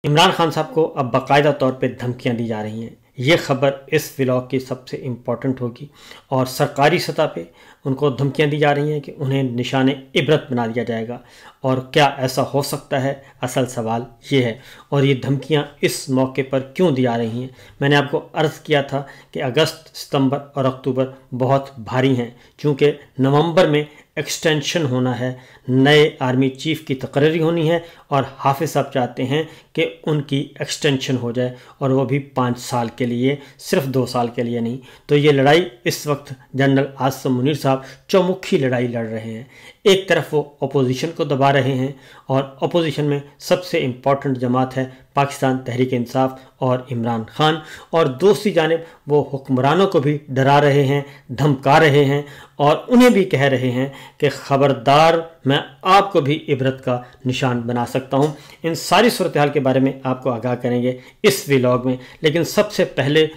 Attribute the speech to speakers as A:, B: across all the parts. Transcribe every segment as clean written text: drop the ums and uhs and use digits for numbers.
A: इमरान खान साहब को अब बाकायदा तौर पे धमकियां दी जा रही हैं। ये ख़बर इस व्लॉग की सबसे इम्पॉर्टेंट होगी और सरकारी सतह पे उनको धमकियां दी जा रही हैं कि उन्हें निशाने इबरत बना दिया जाएगा। और क्या ऐसा हो सकता है, असल सवाल ये है। और ये धमकियां इस मौके पर क्यों दी जा रही हैं? मैंने आपको अर्ज़ किया था कि अगस्त, सितंबर और अक्टूबर बहुत भारी हैं, चूँकि नवंबर में एक्सटेंशन होना है, नए आर्मी चीफ की तकरीरी होनी है और हाफिज़ साहब चाहते हैं कि उनकी एक्सटेंशन हो जाए और वो भी 5 साल के लिए, सिर्फ 2 साल के लिए नहीं। तो ये लड़ाई इस वक्त जनरल आसिम मुनीर साहब चौमुखी लड़ाई लड़ रहे हैं। एक तरफ वो अपोजिशन को दबा रहे हैं और अपोजिशन में सबसे इम्पॉर्टेंट जमात है पाकिस्तान तहरीक इंसाफ और इमरान खान, और दूसरी जानिब वो हुक्मरानों को भी डरा रहे हैं, धमका रहे हैं और उन्हें भी कह रहे हैं कि ख़बरदार, मैं आपको भी इबरत का निशान बना सकता हूं। इन सारी सूरत हाल के बारे में आपको आगाह करेंगे इस व्लॉग में। लेकिन सबसे पहले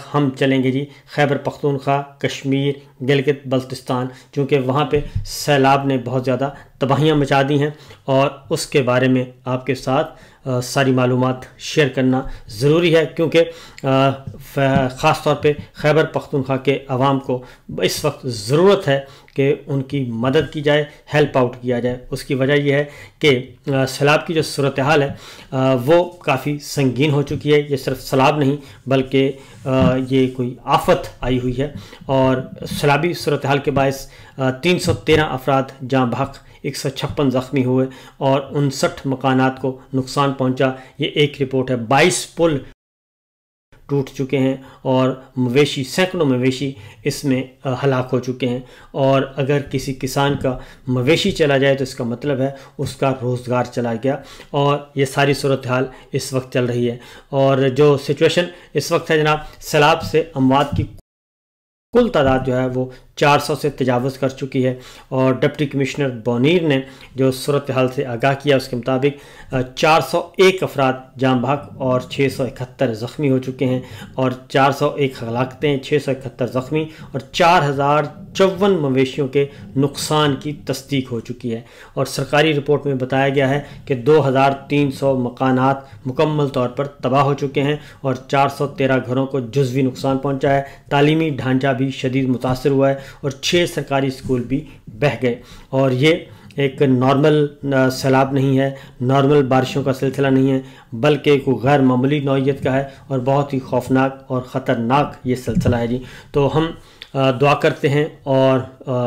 A: हम चलेंगे जी खैबर पख्तूनख्वा, कश्मीर, गिलगित बल्तिस्तान, क्योंकि वहाँ पे सैलाब ने बहुत ज़्यादा तबाहियाँ मचा दी हैं और उसके बारे में आपके साथ सारी मालूमात शेयर करना ज़रूरी है, क्योंकि ख़ास तौर पे खैबर पख्तूनख्वा के अवाम को इस वक्त ज़रूरत है कि उनकी मदद की जाए, हेल्प आउट किया जाए। उसकी वजह यह है कि सैलाब की जो सूरत हाल है वो काफ़ी संगीन हो चुकी है। ये सिर्फ सैलाब नहीं बल्कि ये कोई आफत आई हुई है और सैलाबी सूरत हाल के बायस 313 अफराद जाँ बहक, 156 ज़ख्मी हुए और 59 मकानात को नुकसान पहुंचा। ये एक रिपोर्ट है। 22 पुल टूट चुके हैं और मवेशी, सैकड़ों मवेशी इसमें हलाक हो चुके हैं। और अगर किसी किसान का मवेशी चला जाए तो इसका मतलब है उसका रोज़गार चला गया। और ये सारी सूरत हाल इस वक्त चल रही है। और जो सिचुएशन इस वक्त है जनाब, सैलाब से अमवात की कुल तादाद जो है वो 400 से तजावज़ कर चुकी है। और डिप्टी कमिश्नर बोनीर ने जो सूरत हाल से आगाह किया उसके मुताबिक 401 अफराद जाँ बहक और 671 ज़ख्मी हो चुके हैं और 401 हलाकतें, 671 ज़ख्मी और 4054 मवेशियों के नुकसान की तस्दीक हो चुकी है। और सरकारी रिपोर्ट में बताया गया है कि 2300 मकानात मुकम्मल तौर पर तबाह हो चुके हैं और 413 घरों को जुज़वी नुकसान पहुँचा है। तालीमी ढांचा भी शदीद मुतासर हुआ है और 6 सरकारी स्कूल भी बह गए। और ये एक नॉर्मल सैलाब नहीं है, नॉर्मल बारिशों का सिलसिला नहीं है, बल्कि कोई गैर मामूली नौइयत का है और बहुत ही खौफनाक और ख़तरनाक ये सिलसिला है जी। तो हम दुआ करते हैं और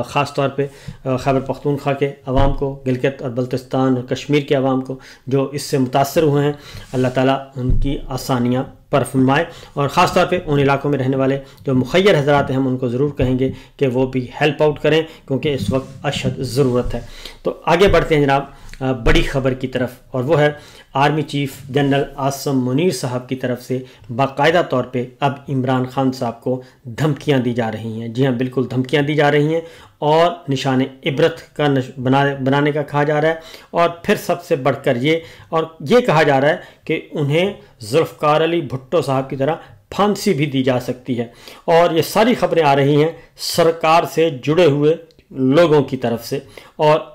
A: ख़ास तौर पे खैबर पख्तूनख्वा के अवाम को, गिलगित और बल्तिस्तान और कश्मीर के अवाम को जो इससे मुतासर हुए हैं, अल्लाह ताला उनकी आसानियाँ पर फरमाए। और ख़ास तौर पे उन इलाकों में रहने वाले जो मुखय्यर हज़रात हैं हम उनको ज़रूर कहेंगे कि वो भी हेल्प आउट करें, क्योंकि इस वक्त अशद ज़रूरत है। तो आगे बढ़ते हैं जनाब बड़ी ख़बर की तरफ, और वो है army chief general Asim Munir साहब की तरफ से बाकायदा तौर पे अब इमरान खान साहब को धमकियां दी जा रही हैं। जी हाँ, बिल्कुल धमकियां दी जा रही हैं और निशाने इबरत का बनाने का कहा जा रहा है। और फिर सबसे बढ़कर ये कहा जा रहा है कि उन्हें जुल्फ़िकार अली भुट्टो साहब की तरह फांसी भी दी जा सकती है। और ये सारी खबरें आ रही हैं सरकार से जुड़े हुए लोगों की तरफ से और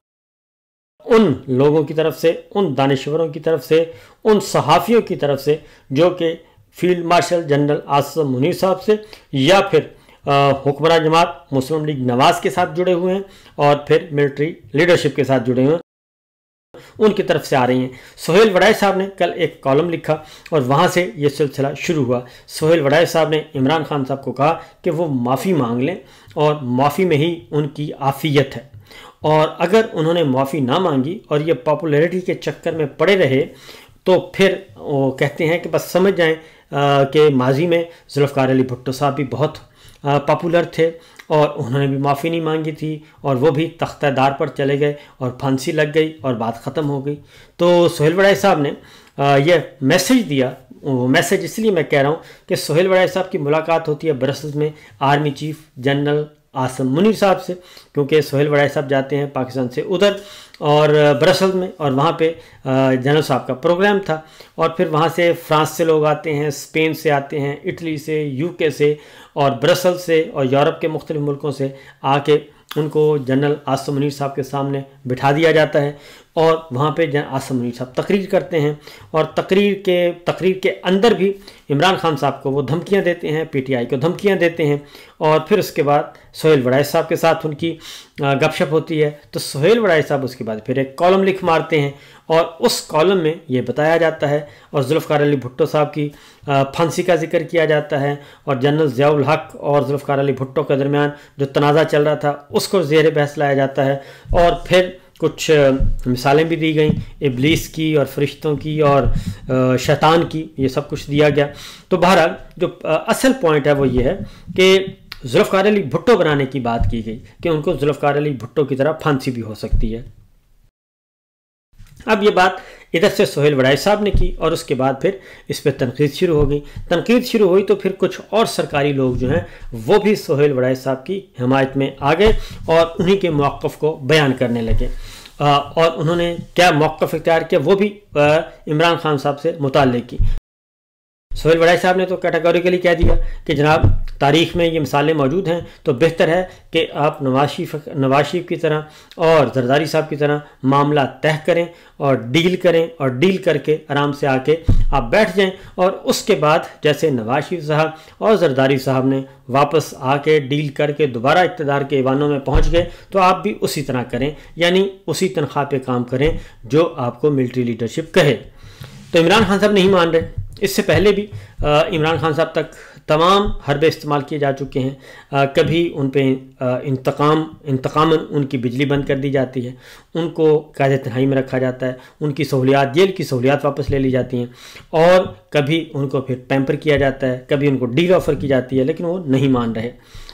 A: उन लोगों की तरफ से, उन दानिश्वरों की तरफ से, उन सहाफ़ियों की तरफ से जो कि field marshal general Asim Munir साहब से या फिर हुक्मरान जमात मुस्लिम लीग नवाज़ के साथ जुड़े हुए हैं और फिर मिलिट्री लीडरशिप के साथ जुड़े हुए हैं, उनकी तरफ से आ रही हैं। सोहेल वड़ाई साहब ने कल एक कॉलम लिखा और वहाँ से ये सिलसिला शुरू हुआ। सोहेल वड़ाई साहब ने इमरान खान साहब को कहा कि वो माफ़ी मांग लें और माफ़ी में ही उनकी आफ़ियत है। और अगर उन्होंने माफ़ी ना मांगी और ये पॉपुलैरिटी के चक्कर में पड़े रहे तो फिर वो कहते हैं कि बस समझ जाएं कि माजी में जुल्फ़िकार अली भुट्टो साहब भी बहुत पॉपुलर थे और उन्होंने भी माफ़ी नहीं मांगी थी और वो भी तख्तादार पर चले गए और फांसी लग गई और बात ख़त्म हो गई। तो सोहेल वड़ाई साहब ने ये मैसेज दिया। वो मैसेज इसलिए मैं कह रहा हूँ कि सोहेल वड़ाई साहब की मुलाकात होती है ब्रसल्स में army chief general Asim Munir साहब से, क्योंकि सोहेल वड़ाई साहब जाते हैं पाकिस्तान से उधर और ब्रसल्स में, और वहाँ पे जनरल साहब का प्रोग्राम था। और फिर वहाँ से फ्रांस से लोग आते हैं, स्पेन से आते हैं, इटली से, यूके से और ब्रसल्स से और यूरोप के मुख्तलिफ मुल्कों से आके उनको जनरल आसिम मुनीर साहब के सामने बिठा दिया जाता है। और वहाँ पे जनरल आसिम मुनीर साहब तकरीर करते हैं और तकरीर के अंदर भी इमरान खान साहब को वो धमकियाँ देते हैं, पीटीआई को धमकियाँ देते हैं। और फिर उसके बाद सोहेल वड़ाई साहब के साथ उनकी गपशप होती है, तो सोहेल वड़ाई साहब उसके बाद फिर एक कॉलम लिख मारते हैं और उस कॉलम में ये बताया जाता है और जुल्फ़िकार अली भुट्टो साहब की फांसी का जिक्र किया जाता है और जनरल ज़ियाउल हक और जुल्फ़िकार अली भुट्टो के दरमियान जो तनाज़ा चल रहा था उसको ज़ेर बहस लाया जाता है। और फिर कुछ मिसालें भी दी गई इब्लीस की और फरिश्तों की और शैतान की, ये सब कुछ दिया गया। तो बहरहाल जो असल पॉइंट है वो ये है कि जुल्फ़िकार अली भुट्टो बनाने की बात की गई कि उनको जुल्फ़िकार अली भुट्टो की तरह फांसी भी हो सकती है। अब ये बात इधर से सोहेल वड़ाई साहब ने की और उसके बाद फिर इस पर तनकीद शुरू हो गई। तनकीद शुरू हुई तो फिर कुछ और सरकारी लोग जो हैं वो भी सोहेल वड़ाई साहब की हिमायत में आ गए और उन्हीं के मौक़िफ़ को बयान करने लगे। और उन्होंने क्या मौक़िफ़ इख्तियार किया वो भी इमरान खान साहब से मुताल्लिक़ की। सोहेल वड़ाई साहब ने तो कैटेगोरिकली कह दिया कि जनाब तारीख़ में ये मिसालें मौजूद हैं, तो बेहतर है कि आप नवाज शरीफ की तरह और जरदारी साहब की तरह मामला तय करें और डील करके आराम से आके आप बैठ जाएं और उसके बाद जैसे नवाज शरीफ साहब और जरदारी साहब ने वापस आके डील करके दोबारा इक़्तिदार के ऐवानों में पहुंच गए, तो आप भी उसी तरह करें, यानी उसी तनख्वाह पे काम करें जो आपको मिलिट्री लीडरशिप कहे। तो इमरान खान साहब नहीं मान रहे। इससे पहले भी इमरान खान साहब तक तमाम हरबे इस्तेमाल किए जा चुके हैं। कभी उन पे इंतकामन उनकी बिजली बंद कर दी जाती है, उनको क़ैद तन्हाई में रखा जाता है, उनकी सहूलियात जेल की सहूलियात वापस ले ली जाती हैं और कभी उनको फिर पैम्पर किया जाता है, कभी उनको डील ऑफ़र की जाती है, लेकिन वो नहीं मान रहे।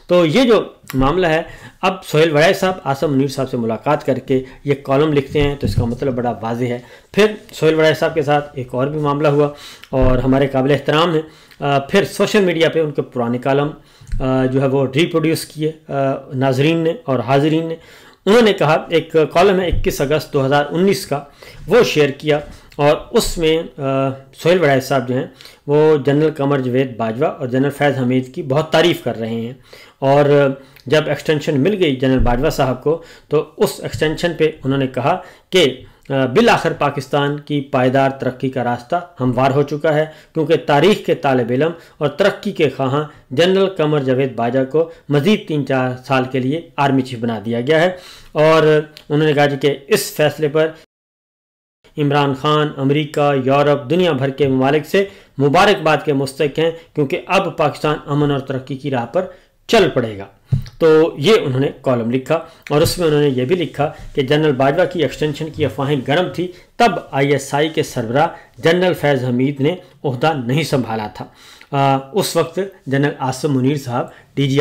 A: तो ये जो मामला है, अब सोहेल वड़ाई साहब आसिम मुनीर साहब से मुलाकात करके ये कॉलम लिखते हैं तो इसका मतलब बड़ा वाज़ेह है। फिर सोहेल वड़ाई साहब के साथ एक और भी मामला हुआ और हमारे काबिल एहतराम है, फिर सोशल मीडिया पे उनके पुराने कॉलम जो है वो रिप्रोड्यूस किए नाजरीन ने और हाजरीन ने। उन्होंने कहा, एक कॉलम है 21 अगस्त 2019 का, वो शेयर किया और उसमें सोहेल वड़ाई साहब जो हैं वो जनरल कमर जवेद बाजवा और जनरल फैज़ हमीद की बहुत तारीफ़ कर रहे हैं। और जब एक्सटेंशन मिल गई जनरल बाजवा साहब को, तो उस एक्सटेंशन पे उन्होंने कहा कि बिल आखिर पाकिस्तान की पायदार तरक्की का रास्ता हमवार हो चुका है, क्योंकि तारीख़ के तालिब इल्म और तरक्की के ख़्वाहां जनरल कमर जावेद बाजवा को मज़ीद 3-4 साल के लिए आर्मी चीफ बना दिया गया है। और उन्होंने कहा कि इस फैसले पर इमरान खान, अमेरिका, यूरोप, दुनिया भर के ममालिक से मुबारकबाद के मुस्तहिक़ हैं, क्योंकि अब पाकिस्तान अमन और तरक्की की राह पर चल पड़ेगा। तो ये उन्होंने कॉलम लिखा और उसमें उन्होंने ये भी लिखा कि जनरल बाजवा की एक्सटेंशन की अफवाहें गर्म थी, तब ISI के सरबराह जनरल फैज़ हमीद ने ओहदा नहीं संभाला था। उस वक्त जनरल आसिम मुनीर साहब DG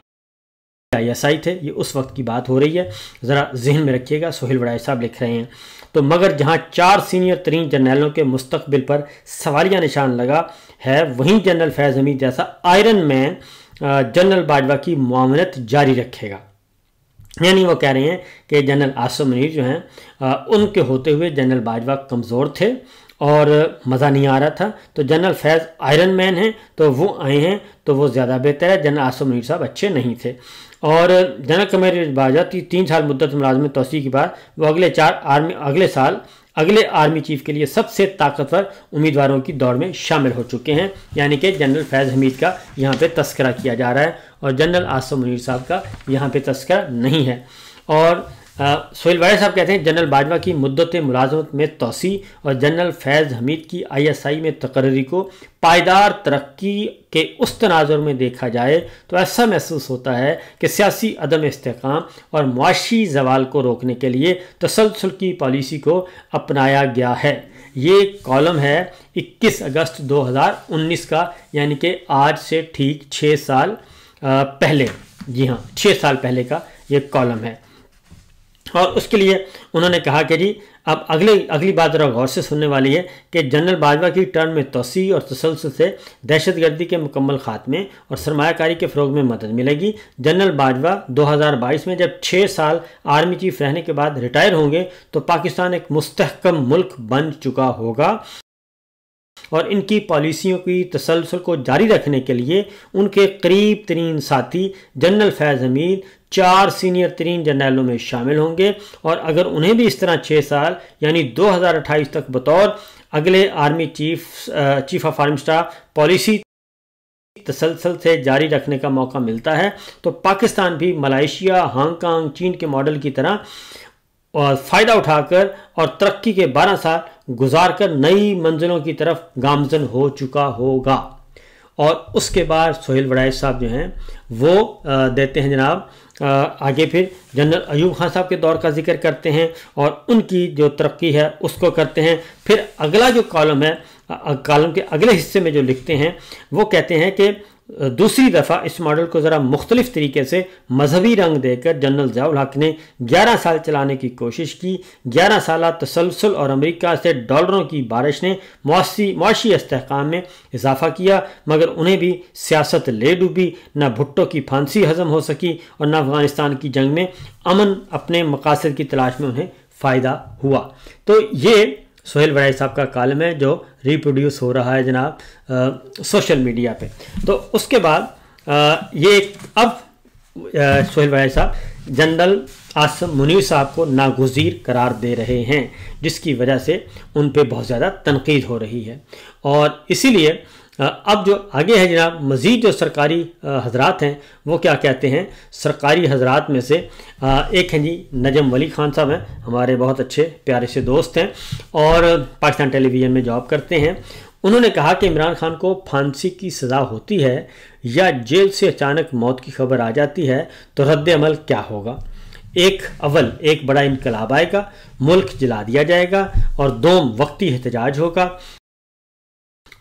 A: ISI थे। ये उस वक्त की बात हो रही है, ज़रा जहन में रखिएगा। सोहेल वड़ाई साहब लिख रहे हैं, तो मगर जहाँ 4 सीनियर तरीन जर्नलों के मुस्तकबिल पर सवालिया निशान लगा है, वहीं जनरल फैज़ हमीद जैसा आयरन मैन जनरल बाजवा की मुआवनत जारी रखेगा। यानी वो कह रहे हैं कि जनरल आसिम मुनीर जो हैं उनके होते हुए जनरल बाजवा कमज़ोर थे और मज़ा नहीं आ रहा था, तो जनरल फैज़ आयरन मैन हैं तो वो आए हैं तो वो ज़्यादा बेहतर है। जनरल आसिम मुनीर साहब अच्छे नहीं थे। और जनरल कमर बाजवा 3 साल मुद्दत मुलाजमत तोसी के बाद वो अगले आर्मी चीफ के लिए सबसे ताकतवर उम्मीदवारों की दौड़ में शामिल हो चुके हैं। यानी कि जनरल फैज़ हमीद का यहाँ पे तस्करा किया जा रहा है और जनरल आसिम मुनीर साहब का यहाँ पे तस्करा नहीं है। और सोहेल वड़ाई साहब कहते हैं जनरल बाजवा की मुद्दत मुलाजमत में तोसी और जनरल फैज़ हमीद की ISI में तकर्री को पायदार तरक्की के उस तनाजुर में देखा जाए तो ऐसा महसूस होता है कि सियासी अदम इस्तेकाम और मुआशी जवाल को रोकने के लिए तसलसल की पॉलिसी को अपनाया गया है। ये कॉलम है 21 अगस्त 2019 का, यानी कि आज से ठीक 6 साल पहले, जी हाँ 6 साल पहले का ये कॉलम है। और उसके लिए उन्होंने कहा कि जी अब अगली बात ज़रा गौर से सुनने वाली है कि जनरल बाजवा की टर्म में तोसी और तसलसल से दहशतगर्दी के मुकम्मल खात्मे और सरमायाकारी के फ़रोग में मदद मिलेगी। जनरल बाजवा 2022 में जब 6 साल आर्मी चीफ रहने के बाद रिटायर होंगे तो पाकिस्तान एक मुस्तहकम मुल्क बन चुका होगा। और इनकी पॉलिसियों की तसलसल को जारी रखने के लिए उनके करीब तरीन साथी जनरल फैज़ हमीद 4 सीनियर तरीन जनरलों में शामिल होंगे। और अगर उन्हें भी इस तरह 6 साल यानी 2028 तक बतौर अगले army chief of army staff policy तसलसल से जारी रखने का मौका मिलता है तो पाकिस्तान भी मलेशिया, हांगकांग, चीन के मॉडल की तरह और फ़ायदा उठाकर और तरक्की के 12 साल गुजारकर नई मंजिलों की तरफ गामजन हो चुका होगा। और उसके बाद सोहेल वड़ाइच साहब जो हैं वो देते हैं जनाब आगे फिर जनरल अयूब खान साहब के दौर का जिक्र करते हैं और उनकी जो तरक्की है उसको करते हैं। फिर अगला जो कॉलम है, कॉलम के अगले हिस्से में जो लिखते हैं वो कहते हैं कि दूसरी दफ़ा इस मॉडल को ज़रा मुख्तलिफ तरीके से मजहबी रंग देकर जनरल ज़ियाउल हक ने 11 साल चलाने की कोशिश की। 11 साल तसलसल और अमेरिका से डॉलरों की बारिश ने मुआशी इस्तेहकाम में इजाफा किया, मगर उन्हें भी सियासत ले डूबी। न भुट्टो की फांसी हजम हो सकी और न अफगानिस्तान की जंग में अमन अपने मकासद की तलाश में उन्हें फ़ायदा हुआ। तो ये सोहेल वड़ाइच साहब का कॉलम है जो रिप्रोड्यूस हो रहा है जनाब सोशल मीडिया पे। तो उसके बाद ये अब सोहेल वड़ाइच साहब जनरल आसिम मुनीर साहब को नागुज़ीर करार दे रहे हैं, जिसकी वजह से उन पे बहुत ज़्यादा तनकीद हो रही है। और इसीलिए अब जो आगे है जनाब मज़ीद जो सरकारी हजरात हैं वो क्या कहते हैं। सरकारी हजरात में से एक हैं जी नजम वली खान साहब हैं, हमारे बहुत अच्छे प्यारे से दोस्त हैं और पाकिस्तान टेलीविज़न में जॉब करते हैं। उन्होंने कहा कि इमरान खान को फांसी की सज़ा होती है या जेल से अचानक मौत की खबर आ जाती है तो रद्द अमल क्या होगा। एक बड़ा इनकलाब आएगा, मुल्क जला दिया जाएगा और 2 वक्ती एहतजाज होगा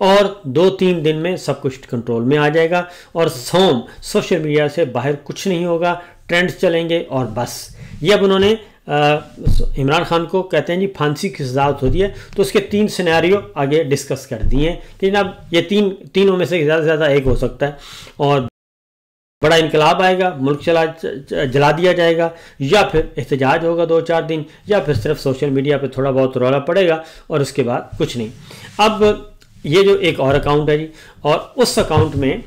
A: और 2-3 दिन में सब कुछ कंट्रोल में आ जाएगा और सोशल मीडिया से बाहर कुछ नहीं होगा, ट्रेंड्स चलेंगे और बस। ये अब उन्होंने इमरान खान को कहते हैं जी फांसी की सज़ा होती है तो उसके 3 सिनेरियो आगे डिस्कस कर दिए हैं कि जनाब ये तीनों में से ज़्यादा से ज़्यादा एक हो सकता है और बड़ा इनकलाब आएगा, मुल्क जला दिया जाएगा, या फिर एहतजाज होगा 2-4 दिन, या फिर सिर्फ सोशल मीडिया पे थोड़ा बहुत रौला पड़ेगा और उसके बाद कुछ नहीं। अब ये जो एक और अकाउंट है जी और उस अकाउंट में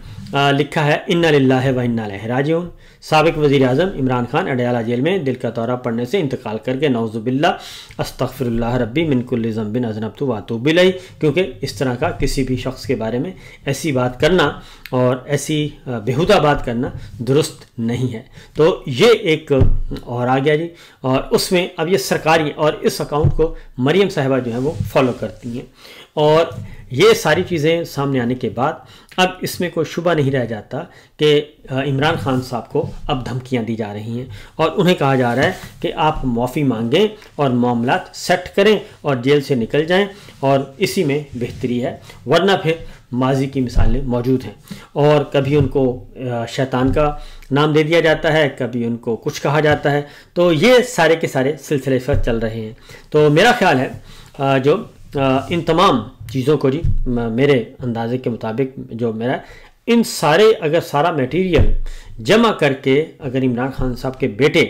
A: लिखा है इन्ना लिल्लाहि व इन्ना इलैहि राजिऊन। साबिक वज़ीर आज़म इमरान खान अडयाला जेल में दिल का दौरा पड़ने से इंतकाल करके नौज़ुबिल्लाह अस्तग़फिरुल्लाह रब्बी मिन कुल्लि ज़ंबिन अज़नबतु व अतूबु इलैहि। क्योंकि इस तरह का किसी भी शख्स के बारे में ऐसी बात करना और ऐसी बेहुदा बात करना दुरुस्त नहीं है। तो ये एक और आ गया जी और उसमें अब ये सरकारी और इस अकाउंट को मरियम साहिबा जो है वो फॉलो करती हैं। और ये सारी चीज़ें सामने आने के बाद अब इसमें कोई शुबा नहीं रह जाता कि इमरान खान साहब को अब धमकियां दी जा रही हैं और उन्हें कहा जा रहा है कि आप माफ़ी मांगें और मामलात सेट करें और जेल से निकल जाएं और इसी में बेहतरी है, वरना फिर माजी की मिसालें मौजूद हैं। और कभी उनको शैतान का नाम दे दिया जाता है, कभी उनको कुछ कहा जाता है। तो ये सारे के सारे सिलसिले पर चल रहे हैं। तो मेरा ख्याल है जो इन तमाम चीज़ों को जी मेरे अंदाजे के मुताबिक जो मेरा इन सारे अगर सारा मटेरियल जमा करके अगर इमरान खान साहब के बेटे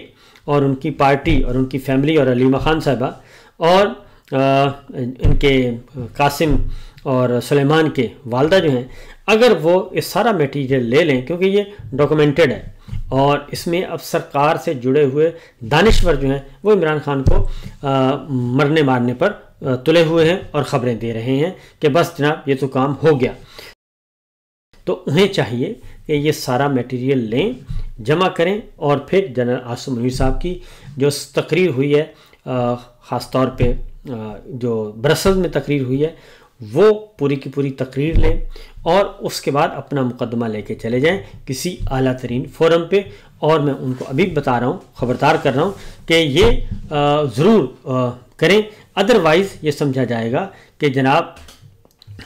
A: और उनकी पार्टी और उनकी फैमिली और अलीमा खान साहबा और इनके कासिम और सुलेमान के वालदा जो हैं, अगर वो इस सारा मटेरियल ले लें, क्योंकि ये डॉक्यूमेंटेड है और इसमें अब सरकार से जुड़े हुए दानिश्वर जो हैं वो इमरान खान को मरने मारने पर तुले हुए हैं और ख़बरें दे रहे हैं कि बस जनाब ये तो काम हो गया। तो उन्हें चाहिए कि ये सारा मटेरियल लें, जमा करें और फिर जनरल आसिम मुनीर साहब की जो तकरीर हुई है, ख़ास तौर पे जो ब्रसल्स में तकरीर हुई है, वो पूरी की पूरी तकरीर लें और उसके बाद अपना मुकदमा लेके चले जाएं किसी आला तरीन फोरम पे। और मैं उनको अभी बता रहा हूँ, ख़बरदार कर रहा हूँ कि ये ज़रूर करें, अदरवाइज़ ये समझा जाएगा कि जनाब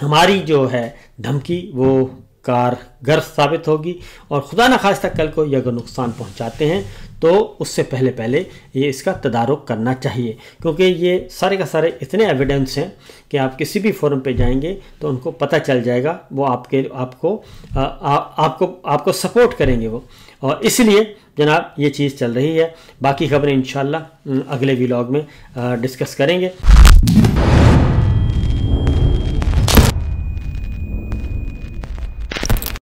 A: हमारी जो है धमकी वो कारगर साबित होगी और खुदा न खास्ता कल को ये अगर नुकसान पहुंचाते हैं तो उससे पहले ये इसका तदारुक करना चाहिए, क्योंकि ये सारे का सारे इतने एविडेंस हैं कि आप किसी भी फोरम पे जाएंगे तो उनको पता चल जाएगा, वो आपको सपोर्ट करेंगे वो। और इसलिए जनाब ये चीज़ चल रही है। बाकी खबरें इंशाल्लाह अगले व्लॉग में डिस्कस करेंगे।